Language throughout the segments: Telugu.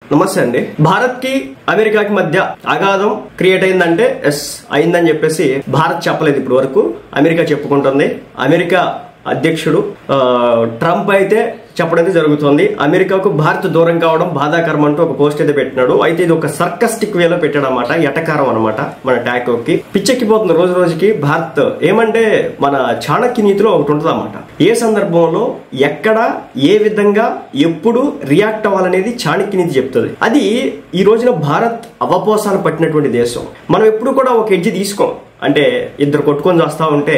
నమస్తే అండి. భారత్ కి అమెరికాకి మధ్య అగాధం క్రియేట్ అయిందంటే ఎస్ అయిందని చెప్పేసి భారత్ చెప్పలేదు ఇప్పటి వరకు. అమెరికా చెప్పుకుంటుంది. అమెరికా అధ్యక్షుడు ట్రంప్ అయితే చెప్పడం జరుగుతుంది. అమెరికాకు భారత్ దూరం కావడం బాధాకరం అంటూ ఒక పోస్ట్ అయితే పెట్టినాడు. అయితే ఇది ఒక సర్కస్టిక్ వేలో పెట్టాడు అనమాట, ఎటకారం అనమాట. మన టాకోకి పిచ్చెక్కిపోతుంది రోజు రోజుకి భారత్. ఏమంటే మన చాణక్య నీతిలో ఒకటి ఉంటుంది అనమాట. ఏ సందర్భంలో ఎక్కడ ఏ విధంగా ఎప్పుడు రియాక్ట్ అవ్వాలనేది చాణక్య నీతి చెప్తుంది. అది ఈ రోజున భారత్ అవపోసాలు పట్టినటువంటి దేశం. మనం ఎప్పుడు కూడా ఒక ఎడ్జ్ తీసుకోం. అంటే ఇద్దరు కొట్టుకొని వస్తా ఉంటే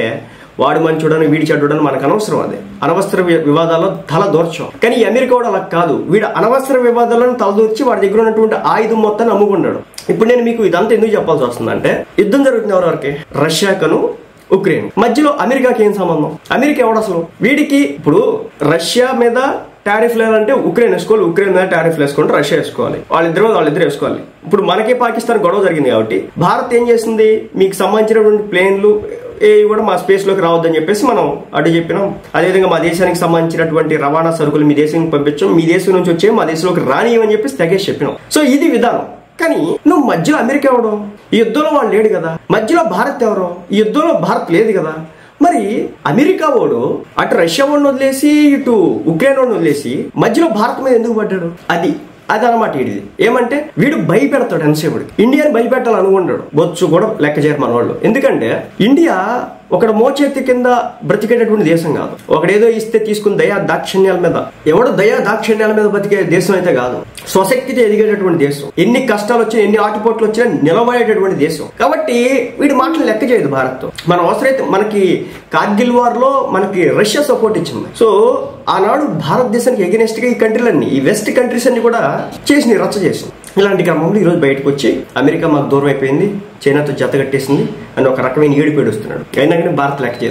వాడు మంచోడని వీడి చెడ్డోడని మనకు అనవసరం. అది అనవసర వివాదాల్లో తల దూర్చాం. కానీ ఈ అమెరికా వాడు అలా కాదు. వీడు అనవసర వివాదాలను తలదూర్చి వాడి దగ్గర ఉన్నటువంటి ఆయుధం మొత్తాన్ని అమ్ముకున్నాడు. ఇప్పుడు నేను మీకు ఇదంతా ఎందుకు చెప్పాల్సి వస్తుందంటే, యుద్ధం జరుగుతుంది ఎవరెవరికి, రష్యాకను ఉక్రెయిన్ మధ్యలో అమెరికాకి ఏం సంబంధం? అమెరికా ఎవడు అసలు? వీడికి ఇప్పుడు రష్యా మీద టారిఫ్లు వేయాలంటే ఉక్రెయిన్ వేసుకోవాలి, ఉక్రెయిన్ మీద టారిఫ్లు వేసుకుంటే రష్యా వేసుకోవాలి, వాళ్ళిద్దరు వేసుకోవాలి. ఇప్పుడు మనకే పాకిస్తాన్ గొడవ జరిగింది కాబట్టి భారత్ ఏం చేసింది, మీకు సంబంధించినటువంటి ప్లేన్లు ఏవి కూడా మా స్పేస్ లోకి రావద్దని చెప్పేసి మనం అడ్డు చెప్పినాం. అదేవిధంగా మా దేశానికి సంబంధించినటువంటి రవాణా సరుకులు మీ దేశానికి పంపించాం, మీ దేశం నుంచి వచ్చే మా దేశంలోకి రానియమని చెప్పేసి తెగేసి చెప్పినాం. సో ఇది విధానం. కానీ నువ్వు మధ్యలో అమెరికా ఎవడు? ఈ యుద్ధంలో వాడు లేడు కదా. మధ్యలో భారత్ ఎవరు? ఈ యుద్ధంలో భారత్ లేదు కదా. మరి అమెరికా వాడు అటు రష్యా వాడిని వదిలేసి ఇటు ఉక్రెయిన్ వాడిని వదిలేసి మధ్యలో భారత్ మీద ఎందుకు పడ్డాడు? అది అనమాట. ఇది ఏమంటే వీడు భయపెడతాడు ఎంతసేపుడికి. ఇండియాని భయపెట్టాలని అనుకుంటాడు. బొచ్చు కూడా లెక్క చేయరు మన వాళ్ళు. ఎందుకంటే ఇండియా ఒకడు మోచేతి కింద బ్రతికేటటువంటి దేశం కాదు. ఒకడేదో ఇస్తే తీసుకుని దయా దాక్షిణ్యాల మీద, ఎవడు దయా దాక్షిణ్యాల మీద బతికే దేశం అయితే కాదు. స్వశక్తితో ఎదిగేటటువంటి దేశం. ఎన్ని కష్టాలు వచ్చినా ఎన్ని ఆటుపోట్లు వచ్చినా నిలబడేటటువంటి దేశం. కాబట్టి వీడి మాటలు లెక్క చేయదు భారత్. మన అవసరమైతే మనకి కార్గిల్ వార్ లో మనకి రష్యా సపోర్ట్ ఇచ్చింది. సో ఆనాడు భారతదేశానికి ఎగెనెస్ట్ గా ఈ కంట్రీలన్నీ, ఈ వెస్ట్ కంట్రీస్ అన్ని కూడా చేసి రచ్చ చేసింది. ఇలాంటి క్రమంలో ఈరోజు బయటకు వచ్చి అమెరికా మాకు దూరం అయిపోయింది, చైనాతో జత కట్టేసింది అని ఒక రకమైన ఏడుపేడుస్తున్నాడు. అయినా కానీ భారత్ లెక్క చేయదు.